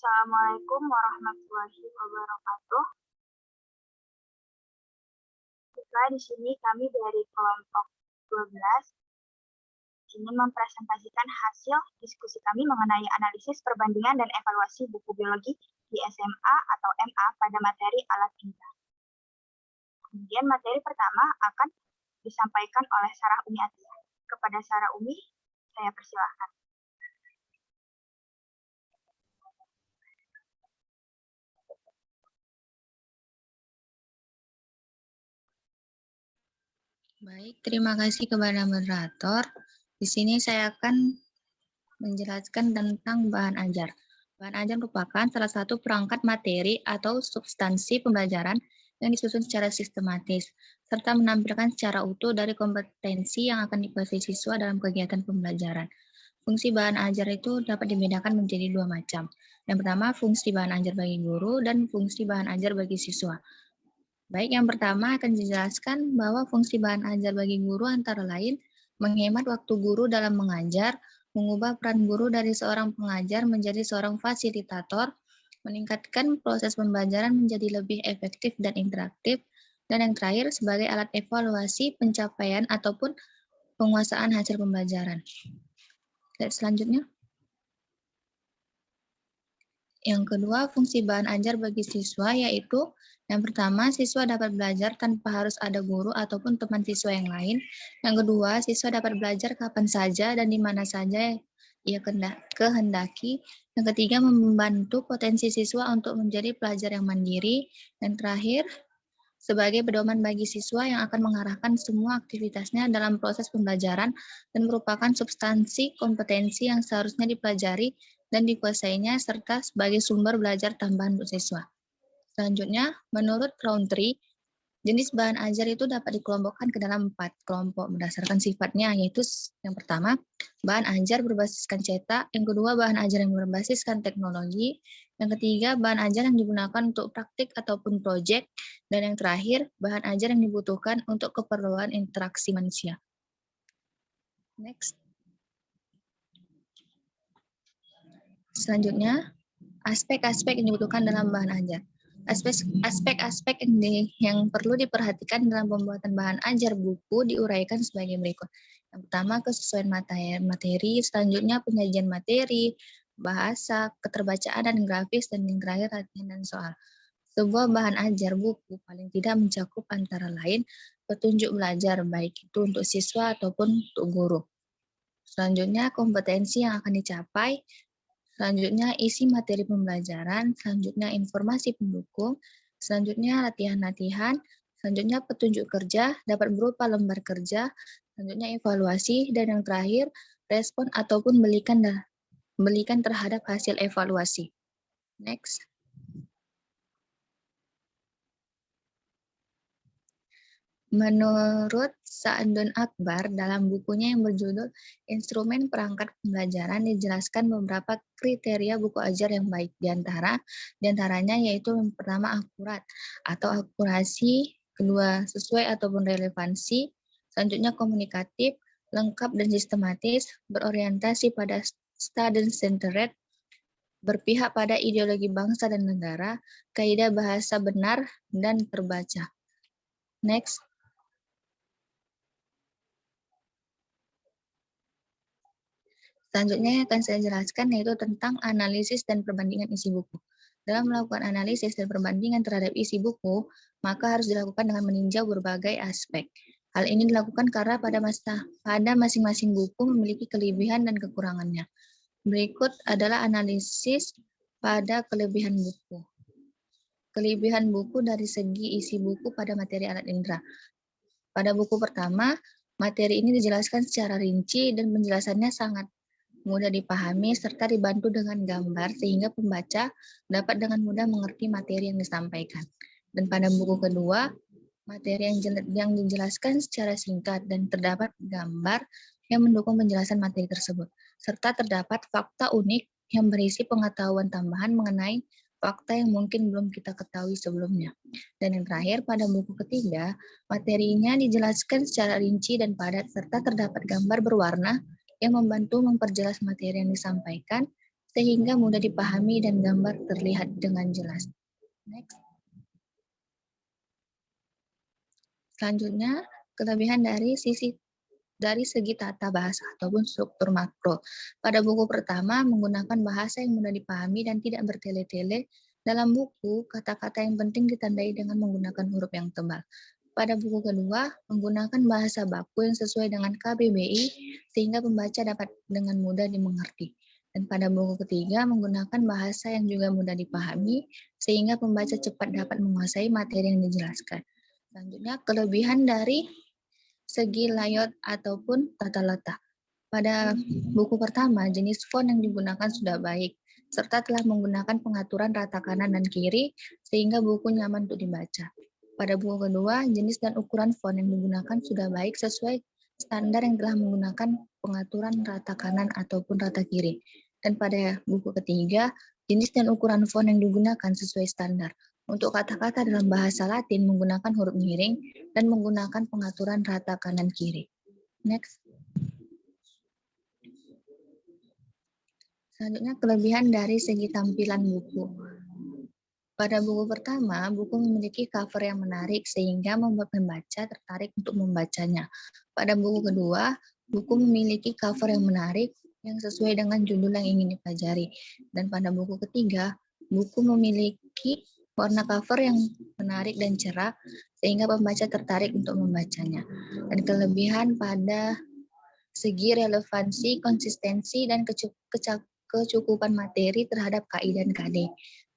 Assalamualaikum warahmatullahi wabarakatuh. Di sini kami dari kelompok 12 ini mempresentasikan hasil diskusi kami mengenai analisis perbandingan dan evaluasi buku biologi di SMA atau MA pada materi alat indra. Kemudian materi pertama akan disampaikan oleh Sarah Umi Atia. Kepada Sarah Umi, saya persilahkan. Baik, terima kasih kepada moderator. Di sini saya akan menjelaskan tentang bahan ajar. Bahan ajar merupakan salah satu perangkat materi atau substansi pembelajaran yang disusun secara sistematis, serta menampilkan secara utuh dari kompetensi yang akan dikuasai siswa dalam kegiatan pembelajaran. Fungsi bahan ajar itu dapat dibedakan menjadi dua macam. Yang pertama, fungsi bahan ajar bagi guru dan fungsi bahan ajar bagi siswa. Baik, yang pertama akan dijelaskan bahwa fungsi bahan ajar bagi guru antara lain menghemat waktu guru dalam mengajar, mengubah peran guru dari seorang pengajar menjadi seorang fasilitator, meningkatkan proses pembelajaran menjadi lebih efektif dan interaktif, dan yang terakhir sebagai alat evaluasi pencapaian ataupun penguasaan hasil pembelajaran. Slide selanjutnya. Yang kedua, fungsi bahan ajar bagi siswa yaitu yang pertama, siswa dapat belajar tanpa harus ada guru ataupun teman siswa yang lain. Yang kedua, siswa dapat belajar kapan saja dan di mana saja ia kehendaki. Yang ketiga, membantu potensi siswa untuk menjadi pelajar yang mandiri. Dan terakhir, sebagai pedoman bagi siswa yang akan mengarahkan semua aktivitasnya dalam proses pembelajaran dan merupakan substansi kompetensi yang seharusnya dipelajari dan dikuasainya serta sebagai sumber belajar tambahan untuk siswa. Selanjutnya, menurut Roundtree, jenis bahan ajar itu dapat dikelompokkan ke dalam 4 kelompok berdasarkan sifatnya, yaitu yang pertama, bahan ajar berbasiskan cetak, yang kedua, bahan ajar yang berbasiskan teknologi, yang ketiga, bahan ajar yang digunakan untuk praktik ataupun proyek, dan yang terakhir, bahan ajar yang dibutuhkan untuk keperluan interaksi manusia. Next. Selanjutnya, aspek-aspek yang dibutuhkan dalam bahan ajar. Aspek-aspek yang perlu diperhatikan dalam pembuatan bahan ajar buku diuraikan sebagai berikut. Yang pertama, kesesuaian materi, selanjutnya penyajian materi, bahasa, keterbacaan dan grafis, dan yang terakhir latihan dan soal. Sebuah bahan ajar buku paling tidak mencakup antara lain petunjuk belajar, baik itu untuk siswa ataupun untuk guru. Selanjutnya, kompetensi yang akan dicapai. Selanjutnya, isi materi pembelajaran. Selanjutnya, informasi pendukung. Selanjutnya, latihan-latihan. Selanjutnya, petunjuk kerja dapat berupa lembar kerja. Selanjutnya, evaluasi. Dan yang terakhir, respon ataupun belikan terhadap hasil evaluasi. Next. Menurut Sa'dun Akbar, dalam bukunya yang berjudul Instrumen Perangkat Pembelajaran dijelaskan beberapa kriteria buku ajar yang baik. Di antaranya yaitu yang pertama akurat atau akurasi, kedua sesuai ataupun relevansi, selanjutnya komunikatif, lengkap dan sistematis, berorientasi pada student-centered, berpihak pada ideologi bangsa dan negara, kaidah bahasa benar, dan terbaca. Next. Selanjutnya yang akan saya jelaskan yaitu tentang analisis dan perbandingan isi buku. Dalam melakukan analisis dan perbandingan terhadap isi buku, maka harus dilakukan dengan meninjau berbagai aspek. Hal ini dilakukan karena pada masing-masing buku memiliki kelebihan dan kekurangannya. Berikut adalah analisis pada kelebihan buku. Kelebihan buku dari segi isi buku pada materi alat indra. Pada buku pertama, materi ini dijelaskan secara rinci dan penjelasannya sangat mudah dipahami serta dibantu dengan gambar sehingga pembaca dapat dengan mudah mengerti materi yang disampaikan. Dan pada buku kedua, materi yang dijelaskan secara singkat dan terdapat gambar yang mendukung penjelasan materi tersebut, serta terdapat fakta unik yang berisi pengetahuan tambahan mengenai fakta yang mungkin belum kita ketahui sebelumnya. Dan yang terakhir, pada buku ketiga, materinya dijelaskan secara rinci dan padat serta terdapat gambar berwarna yang membantu memperjelas materi yang disampaikan, sehingga mudah dipahami dan gambar terlihat dengan jelas. Next. Selanjutnya, kelebihan dari segi tata bahasa ataupun struktur makro. Pada buku pertama menggunakan bahasa yang mudah dipahami dan tidak bertele-tele. Dalam buku, kata-kata yang penting ditandai dengan menggunakan huruf yang tebal. Pada buku kedua, menggunakan bahasa baku yang sesuai dengan KBBI sehingga pembaca dapat dengan mudah dimengerti. Dan pada buku ketiga, menggunakan bahasa yang juga mudah dipahami sehingga pembaca cepat dapat menguasai materi yang dijelaskan. Selanjutnya, kelebihan dari segi layout ataupun tata letak. Pada buku pertama, jenis font yang digunakan sudah baik, serta telah menggunakan pengaturan rata kanan dan kiri, sehingga buku nyaman untuk dibaca. Pada buku kedua, jenis dan ukuran font yang digunakan sudah baik sesuai standar yang telah menggunakan pengaturan rata kanan ataupun rata kiri. Dan pada buku ketiga, jenis dan ukuran font yang digunakan sesuai standar. Untuk kata-kata dalam bahasa Latin menggunakan huruf miring dan menggunakan pengaturan rata kanan kiri. Next. Selanjutnya, kelebihan dari segi tampilan buku. Pada buku pertama, buku memiliki cover yang menarik sehingga membuat pembaca tertarik untuk membacanya. Pada buku kedua, buku memiliki cover yang menarik yang sesuai dengan judul yang ingin dipelajari. Dan pada buku ketiga, buku memiliki warna cover yang menarik dan cerah sehingga pembaca tertarik untuk membacanya. Dan kelebihan pada segi relevansi, konsistensi, dan kecukupan materi terhadap KI dan KD.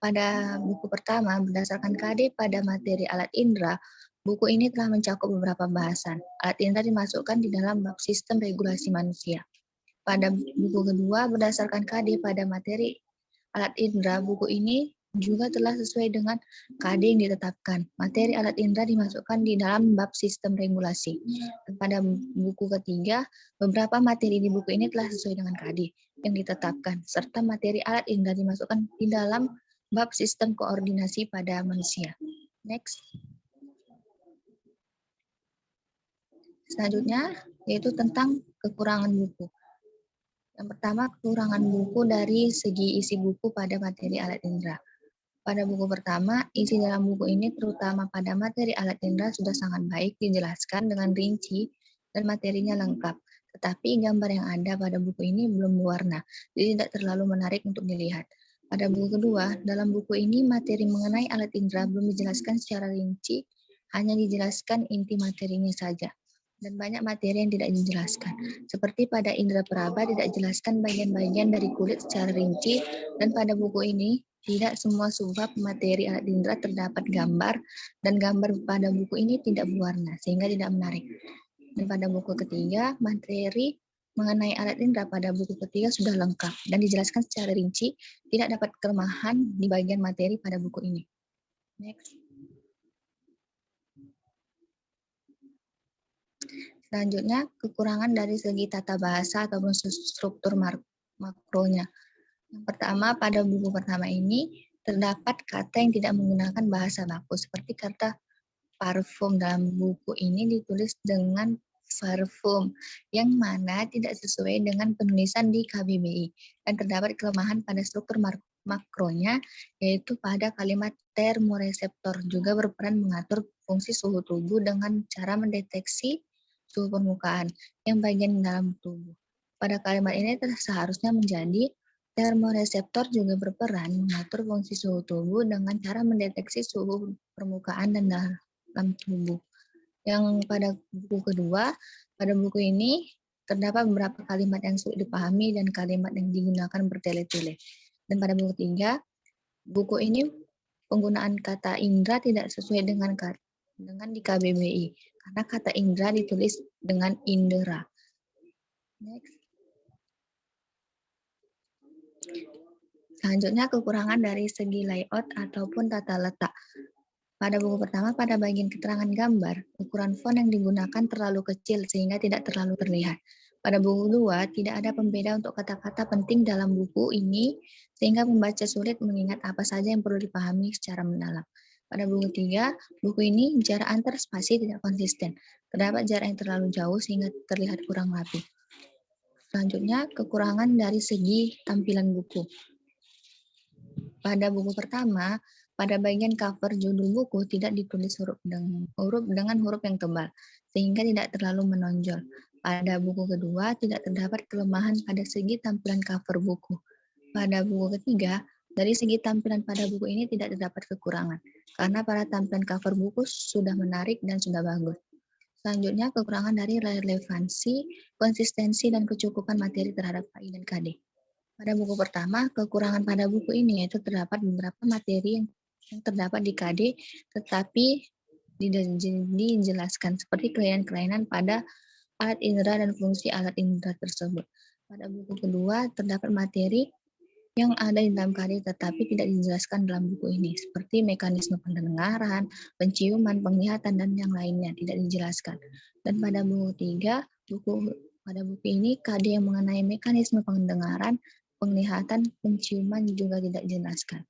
Pada buku pertama, berdasarkan KD pada materi alat indera, buku ini telah mencakup beberapa bahasan. Alat indera dimasukkan di dalam bab sistem regulasi manusia. Pada buku kedua, berdasarkan KD pada materi alat indera, buku ini juga telah sesuai dengan KD yang ditetapkan. Materi alat indera dimasukkan di dalam bab sistem regulasi. Dan pada buku ketiga, beberapa materi di buku ini telah sesuai dengan KD yang ditetapkan, serta materi alat indera dimasukkan di dalam bab sistem koordinasi pada manusia. Next. Selanjutnya, yaitu tentang kekurangan buku. Yang pertama, kekurangan buku dari segi isi buku pada materi alat indera. Pada buku pertama, isi dalam buku ini terutama pada materi alat indera sudah sangat baik dijelaskan dengan rinci dan materinya lengkap. Tetapi gambar yang ada pada buku ini belum berwarna, jadi tidak terlalu menarik untuk dilihat. Pada buku kedua, dalam buku ini materi mengenai alat indera belum dijelaskan secara rinci, hanya dijelaskan inti materinya saja. Dan banyak materi yang tidak dijelaskan. Seperti pada indera peraba tidak dijelaskan bagian-bagian dari kulit secara rinci, dan pada buku ini tidak semua subbab materi alat indera terdapat gambar, dan gambar pada buku ini tidak berwarna, sehingga tidak menarik. Dan pada buku ketiga, materi mengenai alat indera pada buku ketiga sudah lengkap, dan dijelaskan secara rinci, tidak dapat kelemahan di bagian materi pada buku ini. Next. Selanjutnya, kekurangan dari segi tata bahasa ataupun struktur makronya. Yang pertama, pada buku pertama ini terdapat kata yang tidak menggunakan bahasa baku, seperti kata parfum. Dalam buku ini ditulis dengan parfum, yang mana tidak sesuai dengan penulisan di KBBI. Dan terdapat kelemahan pada struktur makronya, yaitu pada kalimat termoreseptor, juga berperan mengatur fungsi suhu tubuh dengan cara mendeteksi suhu permukaan yang bagian dalam tubuh. Pada kalimat ini seharusnya menjadi termoreseptor juga berperan mengatur fungsi suhu tubuh dengan cara mendeteksi suhu permukaan dan dalam tubuh. Yang pada buku kedua, pada buku ini terdapat beberapa kalimat yang sulit dipahami dan kalimat yang digunakan bertele-tele. Dan pada buku ketiga, buku ini penggunaan kata indera tidak sesuai dengan di KBBI, karena kata indera ditulis dengan indera. Next. Selanjutnya, kekurangan dari segi layout ataupun tata letak. Pada buku pertama, pada bagian keterangan gambar, ukuran font yang digunakan terlalu kecil sehingga tidak terlalu terlihat. Pada buku kedua, tidak ada pembeda untuk kata-kata penting dalam buku ini, sehingga pembaca sulit mengingat apa saja yang perlu dipahami secara mendalam. Pada buku ketiga, buku ini jarak antar spasi tidak konsisten. Terdapat jarak yang terlalu jauh sehingga terlihat kurang rapi. Selanjutnya, kekurangan dari segi tampilan buku. Pada buku pertama, pada bagian cover judul buku tidak ditulis dengan huruf yang tebal, sehingga tidak terlalu menonjol. Pada buku kedua, tidak terdapat kelemahan pada segi tampilan cover buku. Pada buku ketiga, dari segi tampilan pada buku ini tidak terdapat kekurangan, karena pada tampilan cover buku sudah menarik dan sudah bagus. Selanjutnya, kekurangan dari relevansi, konsistensi, dan kecukupan materi terhadap KI dan KD. Pada buku pertama, kekurangan pada buku ini yaitu terdapat beberapa materi yang terdapat di KD, tetapi dijelaskan seperti kelainan-kelainan pada alat indera dan fungsi alat indera tersebut. Pada buku kedua, terdapat materi yang ada di dalam KD tetapi tidak dijelaskan dalam buku ini, seperti mekanisme pendengaran, penciuman, penglihatan, dan yang lainnya tidak dijelaskan. Dan pada buku tiga, pada buku ini KD yang mengenai mekanisme pendengaran, penglihatan, penciuman juga tidak dijelaskan.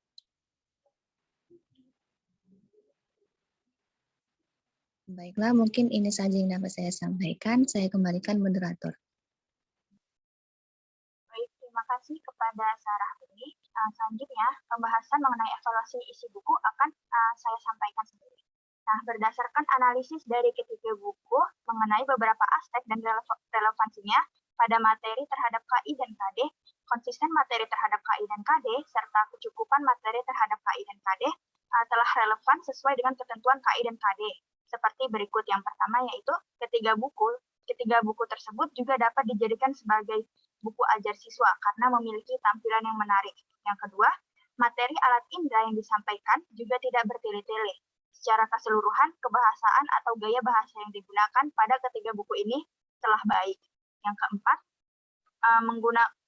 Baiklah, mungkin ini saja yang dapat saya sampaikan. Saya kembalikan moderator. Baik, terima kasih kepada Sarah ini. Selanjutnya, pembahasan mengenai evaluasi isi buku akan saya sampaikan sendiri. Nah, berdasarkan analisis dari ketiga buku mengenai beberapa aspek dan relevansinya pada materi terhadap KI dan KD, konsisten materi terhadap KI dan KD, serta kecukupan materi terhadap KI dan KD telah relevan sesuai dengan ketentuan KI dan KD. Seperti berikut. Yang pertama yaitu ketiga buku tersebut juga dapat dijadikan sebagai buku ajar siswa karena memiliki tampilan yang menarik. Yang kedua, materi alat indera yang disampaikan juga tidak bertele-tele. Secara keseluruhan, kebahasaan atau gaya bahasa yang digunakan pada ketiga buku ini telah baik. Yang keempat,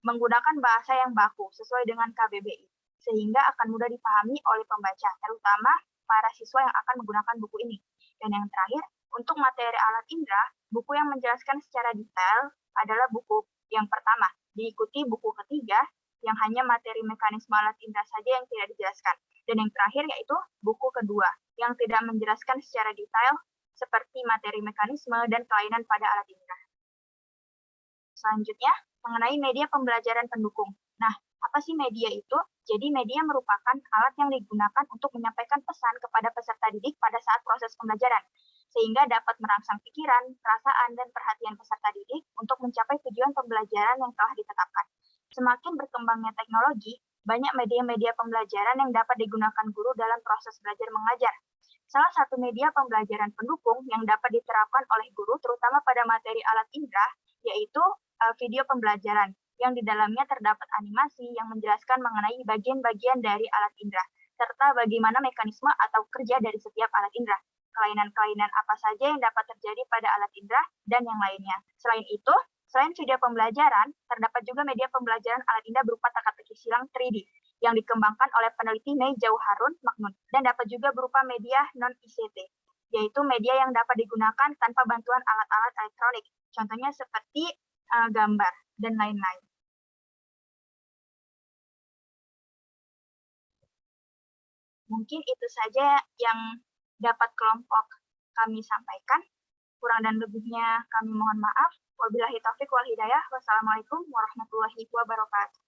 menggunakan bahasa yang baku sesuai dengan KBBI, sehingga akan mudah dipahami oleh pembaca, terutama para siswa yang akan menggunakan buku ini. Dan yang terakhir, untuk materi alat indera, buku yang menjelaskan secara detail adalah buku yang pertama, diikuti buku ketiga yang hanya materi mekanisme alat indera saja yang tidak dijelaskan. Dan yang terakhir yaitu buku kedua, yang tidak menjelaskan secara detail seperti materi mekanisme dan kelainan pada alat indera. Selanjutnya, mengenai media pembelajaran pendukung. Nah, apa sih media itu? Jadi media merupakan alat yang digunakan untuk menyampaikan pesan kepada peserta didik pada saat proses pembelajaran, sehingga dapat merangsang pikiran, perasaan, dan perhatian peserta didik untuk mencapai tujuan pembelajaran yang telah ditetapkan. Semakin berkembangnya teknologi, banyak media-media pembelajaran yang dapat digunakan guru dalam proses belajar mengajar. Salah satu media pembelajaran pendukung yang dapat diterapkan oleh guru, terutama pada materi alat indera, yaitu video pembelajaran, yang di dalamnya terdapat animasi yang menjelaskan mengenai bagian-bagian dari alat indera, serta bagaimana mekanisme atau kerja dari setiap alat indera, kelainan-kelainan apa saja yang dapat terjadi pada alat indera, dan yang lainnya. Selain itu, selain video pembelajaran, terdapat juga media pembelajaran alat indera berupa teka-teki silang 3D, yang dikembangkan oleh peneliti Mei Jauharun Maknun, dan dapat juga berupa media non-ICT, yaitu media yang dapat digunakan tanpa bantuan alat-alat elektronik, contohnya seperti gambar, dan lain-lain. Mungkin itu saja yang dapat kelompok kami sampaikan. Kurang dan lebihnya kami mohon maaf. Wabillahi taufiq wal hidayah. Wassalamualaikum warahmatullahi wabarakatuh.